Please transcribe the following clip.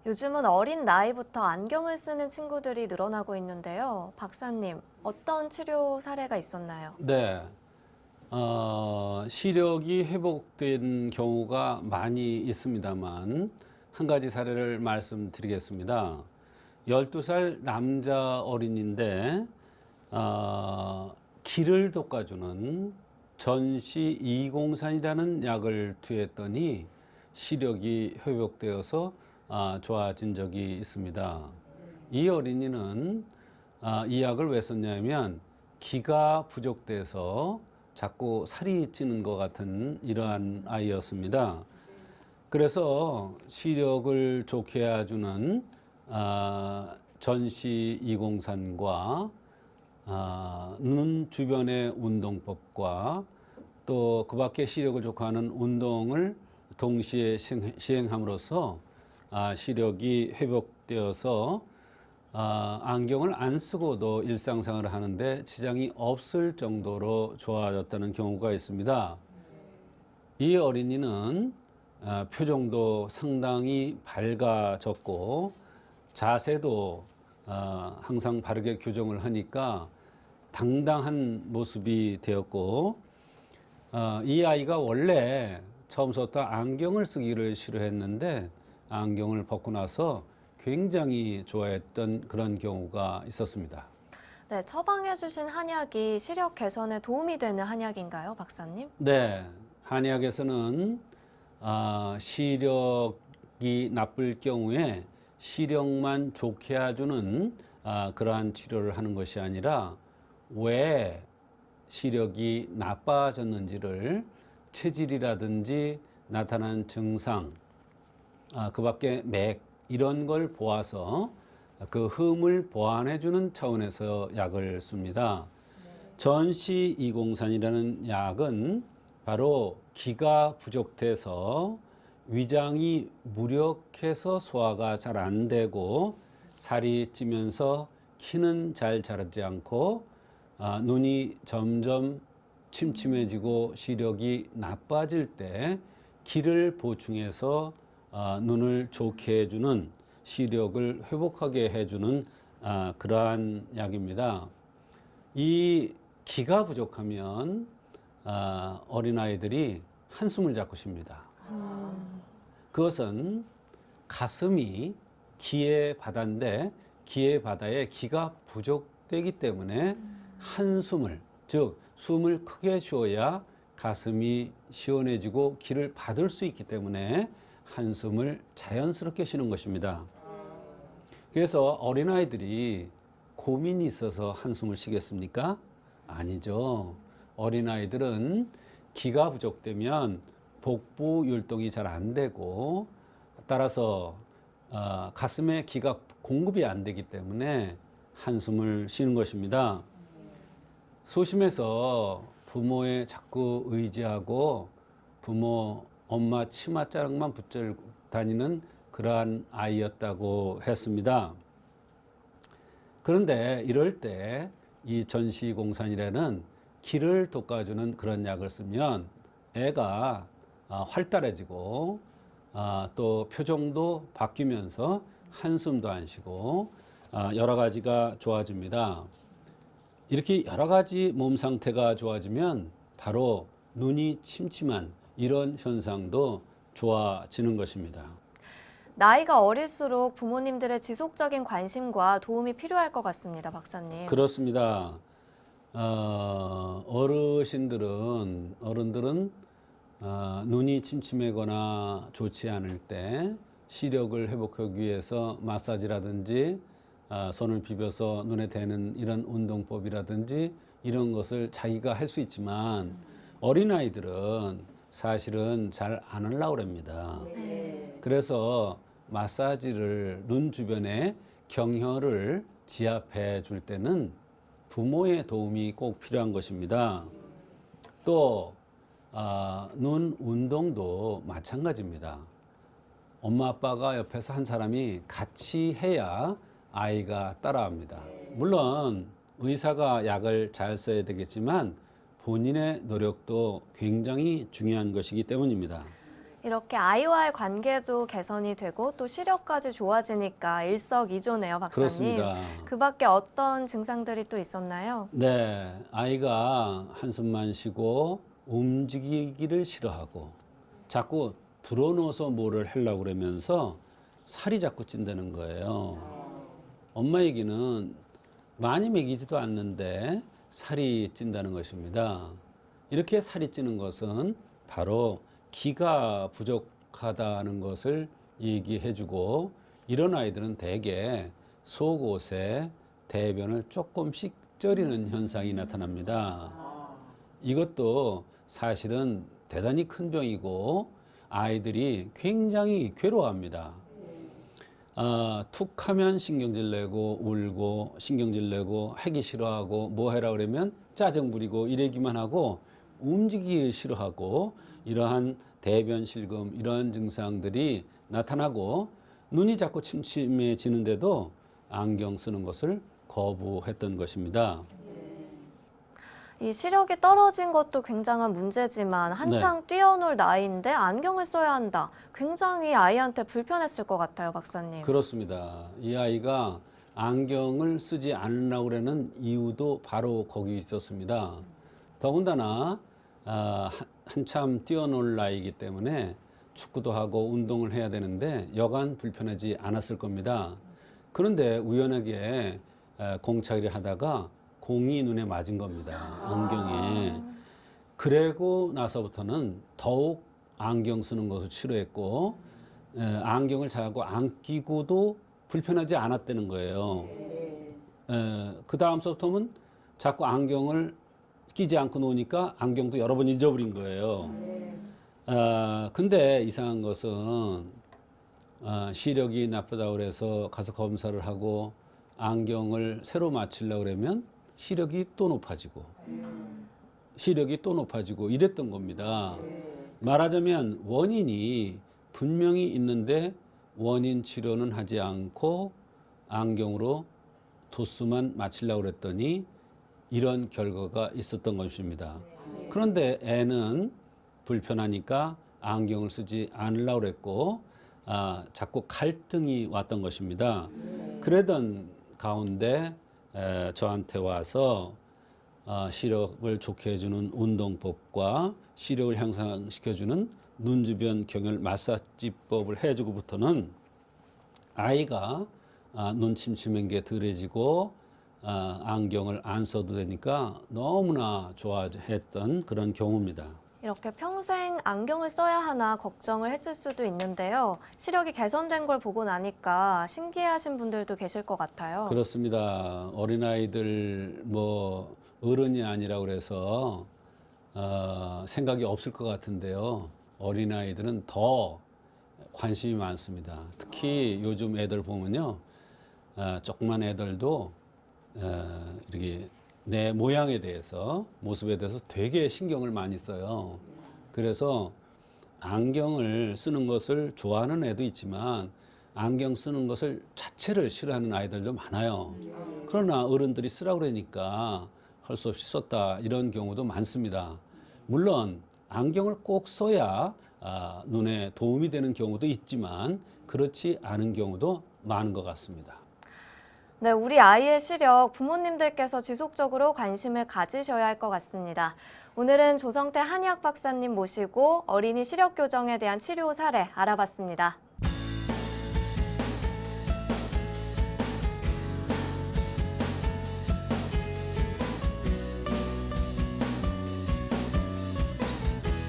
요즘은 어린 나이부터 안경을 쓰는 친구들이 늘어나고 있는데요. 박사님, 어떤 치료 사례가 있었나요? 네, 시력이 회복된 경우가 많이 있습니다만 한 가지 사례를 말씀드리겠습니다. 12살 남자 어린이인데 기를 돋궈주는 전시 203이라는 약을 투여했더니 시력이 회복되어서 좋아진 적이 있습니다. 이 어린이는 이 약을 왜 썼냐면 기가 부족돼서 자꾸 살이 찌는 것 같은 이러한 아이였습니다. 그래서 시력을 좋게 해주는 전시 203과 눈 주변의 운동법과 또 그 밖에 시력을 좋게 하는 운동을 동시에 시행함으로써 시력이 회복되어서 안경을 안 쓰고도 일상생활을 하는데 지장이 없을 정도로 좋아졌다는 경우가 있습니다. 이 어린이는 표정도 상당히 밝아졌고 자세도 항상 바르게 교정을 하니까 당당한 모습이 되었고 이 아이가 원래 처음부터 안경을 쓰기를 싫어했는데 안경을 벗고 나서 굉장히 좋아했던 그런 경우가 있었습니다. 네, 처방해주신 한약이 시력 개선에 도움이 되는 한약인가요, 박사님? 네, 한의학에서는 시력이 나쁠 경우에 시력만 좋게 해주는 그러한 치료를 하는 것이 아니라 왜 시력이 나빠졌는지를 체질이라든지 나타난 증상, 그 밖에 맥 이런 걸 보아서 그 흠을 보완해주는 차원에서 약을 씁니다. 전시 203이라는 약은 바로 기가 부족돼서 위장이 무력해서 소화가 잘 안 되고 살이 찌면서 키는 잘 자라지 않고 눈이 점점 침침해지고 시력이 나빠질 때 기를 보충해서 눈을 좋게 해주는 시력을 회복하게 해주는 그러한 약입니다. 이 기가 부족하면 어린아이들이 한숨을 자꾸 쉽니다. 그것은 가슴이 기의 바다인데 기의 바다에 기가 부족되기 때문에 한숨을, 즉 숨을 크게 쉬어야 가슴이 시원해지고 기를 받을 수 있기 때문에 한숨을 자연스럽게 쉬는 것입니다. 그래서 어린아이들이 고민이 있어서 한숨을 쉬겠습니까? 아니죠. 어린아이들은 기가 부족되면 복부 율동이 잘 안 되고 따라서 가슴에 기가 공급이 안 되기 때문에 한숨을 쉬는 것입니다. 소심해서 부모에 자꾸 의지하고 부모, 엄마 치맛자락만 붙들고 다니는 그러한 아이였다고 했습니다. 그런데 이럴 때 이 전시공산이라는 기를 돋궈주는 그런 약을 쓰면 애가 활달해지고 또 표정도 바뀌면서 한숨도 안 쉬고 여러 가지가 좋아집니다. 이렇게 여러 가지 몸 상태가 좋아지면 바로 눈이 침침한 이런 현상도 좋아지는 것입니다. 나이가 어릴수록 부모님들의 지속적인 관심과 도움이 필요할 것 같습니다, 박사님. 그렇습니다. 어른들은 눈이 침침하거나 좋지 않을 때 시력을 회복하기 위해서 마사지라든지 손을 비벼서 눈에 대는 이런 운동법이라든지 이런 것을 자기가 할 수 있지만 어린아이들은 사실은 잘 안 하려고 합니다. 그래서 마사지를 눈 주변에 경혈을 지압해 줄 때는 부모의 도움이 꼭 필요한 것입니다. 또 눈 운동도 마찬가지입니다. 엄마 아빠가 옆에서 한 사람이 같이 해야 아이가 따라합니다. 물론 의사가 약을 잘 써야 되겠지만 본인의 노력도 굉장히 중요한 것이기 때문입니다. 이렇게 아이와의 관계도 개선이 되고 또 시력까지 좋아지니까 일석이조네요, 박사님. 그렇습니다. 그 밖에 어떤 증상들이 또 있었나요? 네, 아이가 한숨만 쉬고 움직이기를 싫어하고 자꾸 들어누워서 뭐를 하려고 그러면서 살이 자꾸 찐다는 거예요. 엄마 얘기는 많이 먹이지도 않는데 살이 찐다는 것입니다. 이렇게 살이 찌는 것은 바로 기가 부족하다는 것을 얘기해주고, 이런 아이들은 대개 속옷에 대변을 조금씩 쪄리는 현상이 나타납니다. 이것도 사실은 대단히 큰 병이고 아이들이 굉장히 괴로워합니다. 툭 하면 신경질 내고 울고 신경질 내고 하기 싫어하고 뭐 해라 그러면 짜증 부리고 이러기만 하고 움직이기 싫어하고, 이러한 대변 실금 이러한 증상들이 나타나고 눈이 자꾸 침침해지는데도 안경 쓰는 것을 거부했던 것입니다. 이 시력이 떨어진 것도 굉장한 문제지만 한창 뛰어놀 나이인데 안경을 써야 한다. 굉장히 아이한테 불편했을 것 같아요, 박사님. 그렇습니다. 이 아이가 안경을 쓰지 않으려고 그러는 이유도 바로 거기 있었습니다. 더군다나 한참 뛰어놀 나이이기 때문에 축구도 하고 운동을 해야 되는데 여간 불편하지 않았을 겁니다. 그런데 우연하게 공차기를 하다가 공이 눈에 맞은 겁니다. 안경에. 그러고 나서부터는 더욱 안경 쓰는 것을 싫어했고 안경을 자꾸 안 끼고도 불편하지 않았다는 거예요. 그 다음서부터는 자꾸 안경을 끼지 않고 노니까 안경도 여러 번 잊어버린 거예요. 근데 이상한 것은 시력이 나쁘다고 그래서 가서 검사를 하고 안경을 새로 맞추려고 그러면 시력이 또 높아지고 시력이 또 높아지고 이랬던 겁니다. 말하자면 원인이 분명히 있는데 원인 치료는 하지 않고 안경으로 도수만 맞추려고 그랬더니 이런 결과가 있었던 것입니다. 그런데 애는 불편하니까 안경을 쓰지 않으려고 그랬고 자꾸 갈등이 왔던 것입니다. 그러던 가운데 저한테 와서 시력을 좋게 해주는 운동법과 시력을 향상시켜주는 눈 주변 경혈 마사지법을 해주고부터는 아이가 눈 침침한 게 덜해지고 안경을 안 써도 되니까 너무나 좋아했던 그런 경우입니다. 이렇게 평생 안경을 써야 하나 걱정을 했을 수도 있는데요. 시력이 개선된 걸 보고 나니까 신기해하신 분들도 계실 것 같아요. 그렇습니다. 어린아이들 뭐 어른이 아니라 그래서 생각이 없을 것 같은데요. 어린아이들은 더 관심이 많습니다. 특히 요즘 애들 보면요. 조그만 애들도 이렇게 내 모양에 대해서, 모습에 대해서 되게 신경을 많이 써요. 그래서 안경을 쓰는 것을 좋아하는 애도 있지만 안경 쓰는 것을 자체를 싫어하는 아이들도 많아요. 그러나 어른들이 쓰라고 그러니까 할 수 없이 썼다, 이런 경우도 많습니다. 물론 안경을 꼭 써야 눈에 도움이 되는 경우도 있지만 그렇지 않은 경우도 많은 것 같습니다. 네, 우리 아이의 시력 부모님들께서 지속적으로 관심을 가지셔야 할 것 같습니다. 오늘은 조성태 한의학 박사님 모시고 어린이 시력 교정에 대한 치료 사례 알아봤습니다.